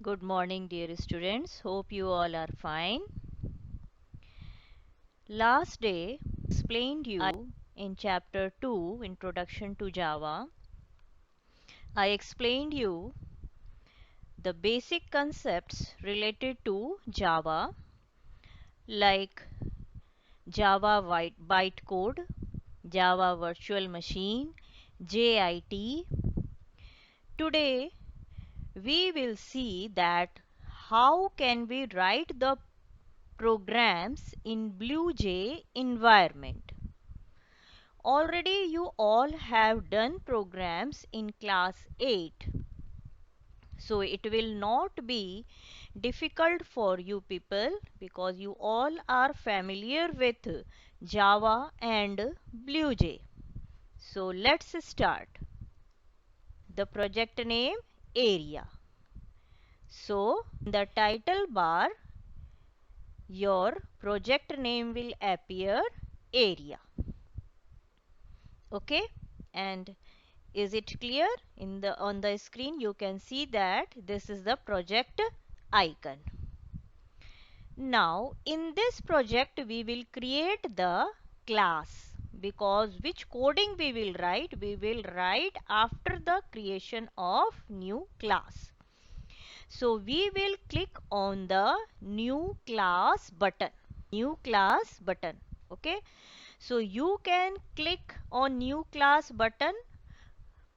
Good morning, dear students. Hope you all are fine. Last day, explained you in chapter 2, Introduction to Java. I explained you the basic concepts related to Java, like Java bytecode, Java virtual machine, JIT. Today, we will see that how can we write the programs in BlueJ environment. Already you all have done programs in class 8. So it will not be difficult for you people because you all are familiar with Java and BlueJ. So let's start. The project name area. So in the title bar your project name will appear area. Okay, and is it clear? On the screen you can see that this is the project icon. Now in this project we will create the class, because which coding we will write after the creation of new class. So we will click on the new class button. Okay, so you can click on new class button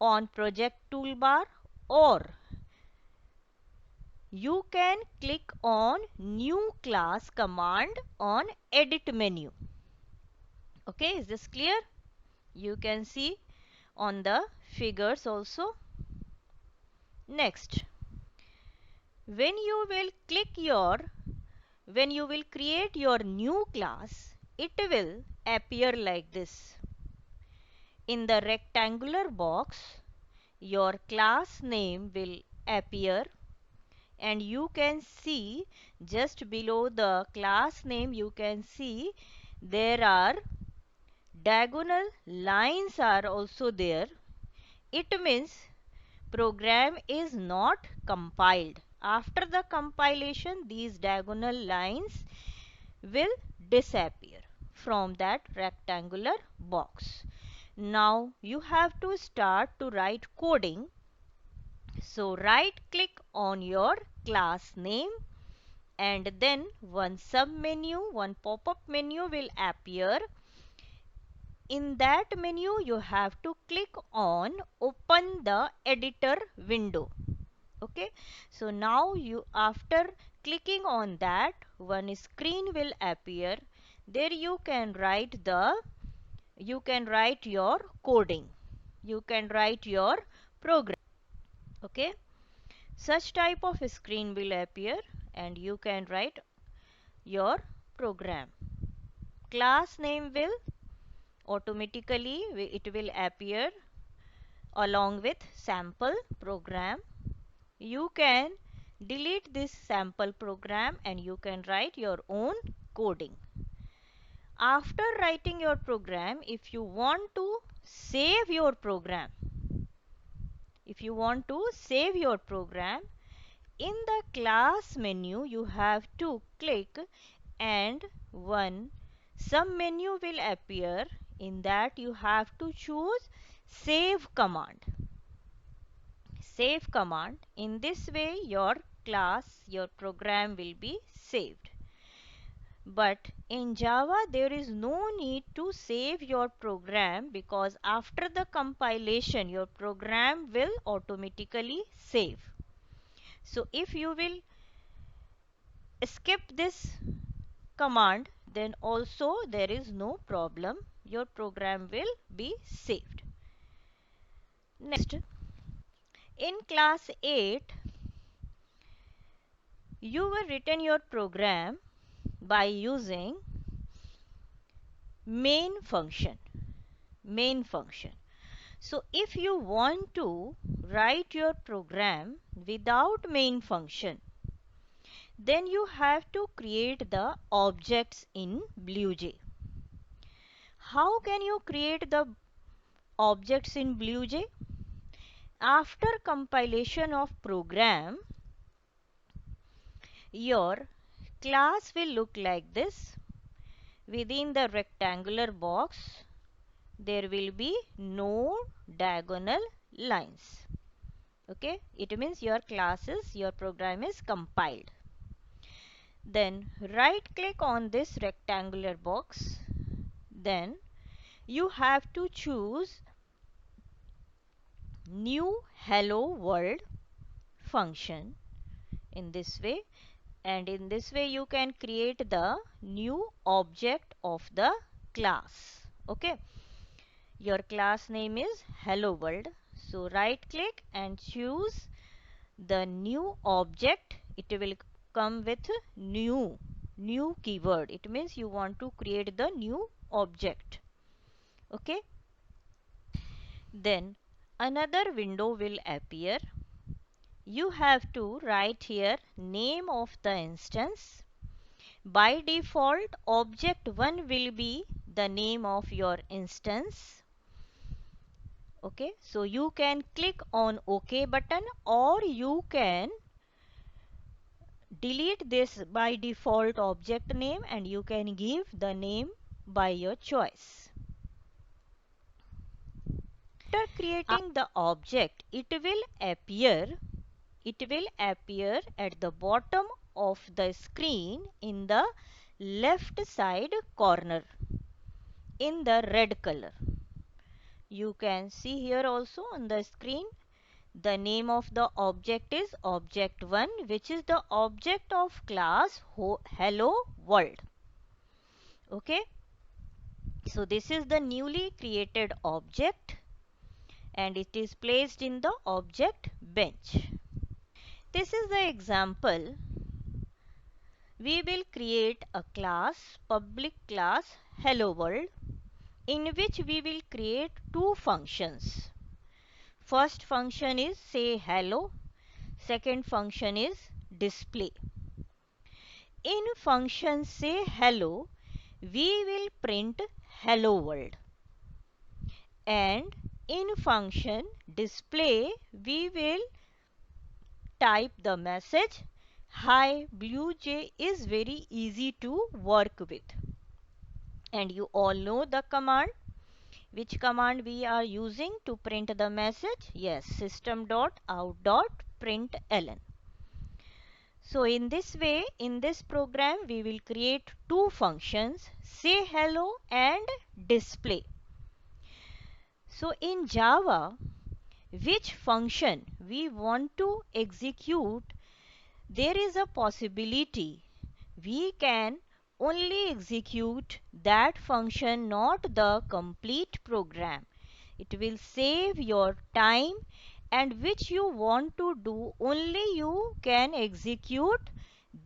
on project toolbar, or you can click on new class command on edit menu. Okay, is this clear? You can see on the figures also. Next, when you will create your new class, it will appear like this. In the rectangular box, your class name will appear, and you can see just below the class name you can see there are diagonal lines are also there. It means program is not compiled. After the compilation these diagonal lines will disappear from that rectangular box. Now you have to start to write coding. So right click on your class name, and then one pop-up menu will appear. In that menu you have to click on open the editor window. Okay, so now after clicking on that, one screen will appear. There you can write your coding, you can write your program. Okay, such type of screen will appear and you can write your program. Class name will automatically it will appear along with sample program. You can delete this sample program and you can write your own coding. After writing your program, if you want to save your program, in the class menu you have to click, and one some menu will appear. In that you have to choose save command. In this way your program will be saved. But in Java there is no need to save your program, because after the compilation your program will automatically save. So if you will skip this command, then also there is no problem, your program will be saved. Next, in class 8 you will written your program by using main function. So if you want to write your program without main function, then you have to create the objects in BlueJ. How can you create the objects in BlueJ? After compilation of program, your class will look like this. Within the rectangular box, there will be no diagonal lines. Okay, it means your program is compiled. Then right click on this rectangular box. Then you have to choose new hello world function in this way, and in this way you can create the new object of the class. Okay, your class name is hello world, so right click and choose the new object. It will come with new keyword. It means you want to create the new object. Okay, then another window will appear. You have to write here name of the instance. By default, object1 will be the name of your instance. Okay, so you can click on OK button, or you can delete this by default object name and you can give the name by your choice. After creating the object, it will appear at the bottom of the screen in the left side corner in the red color. You can see here also on the screen the name of the object is object1, which is the object of class hello world. Okay, so this is the newly created object and it is placed in the object bench. This is the example. We will create a class, public class hello world, in which we will create two functions. First function is say hello, second function is display. In function say hello, we will print hello world, and in function display we will type the message hi BlueJ is very easy to work with. And you all know the command. Which command we are using to print the message? Yes, system.out.println. So in this way, in this program, we will create two functions, say hello and display. So in Java, which function we want to execute, there is a possibility we can only execute that function, not the complete program. It will save your time, and which you want to do, only you can execute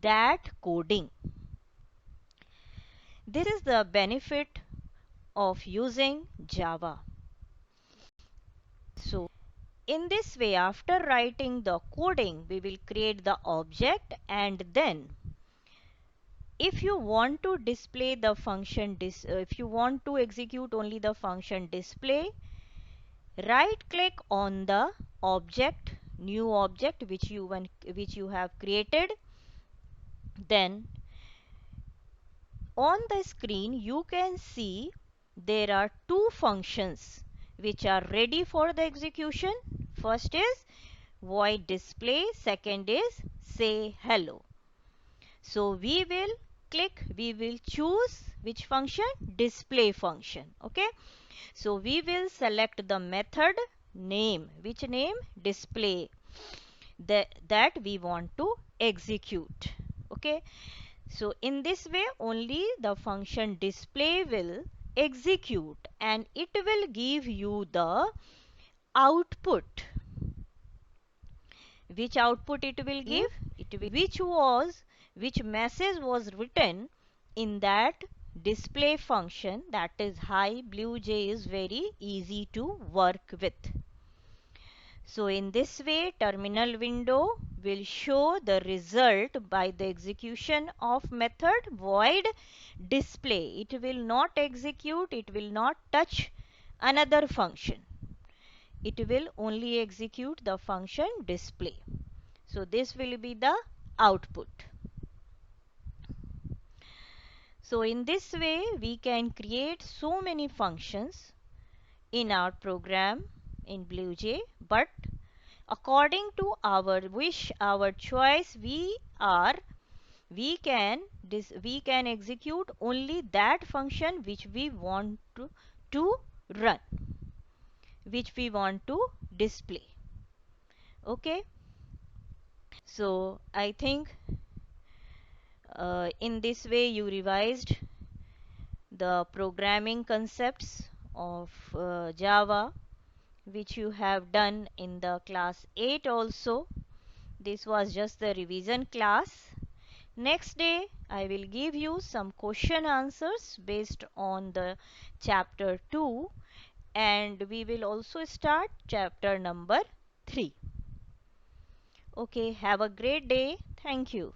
that coding. This is the benefit of using Java. So in this way, after writing the coding, we will create the object, and then if you want to display the function if you want to execute only the function display, right click on the object, new object which you have created. Then on the screen you can see there are two functions which are ready for the execution. First is void display, second is say hello. So we will choose which function? Display function. Okay, so we will select the method name. Which name? Display, that we want to execute. Okay, so in this way only the function display will execute and it will give you the output. Which output it will give? Which message was written in that display function, that is hi BlueJ is very easy to work with. So in this way terminal window will show the result by the execution of method void display. It will not execute, it will not touch another function. It will only execute the function display. So this will be the output. So in this way we can create so many functions in our program in BlueJ, but according to our wish, our choice, we can execute only that function which we want to run, which we want to display. Okay, so I think in this way you revised the programming concepts of Java, which you have done in the class 8 also. This was just the revision class. Next day I will give you some question answers based on the chapter 2, and we will also start chapter number 3. Okay, have a great day. Thank you.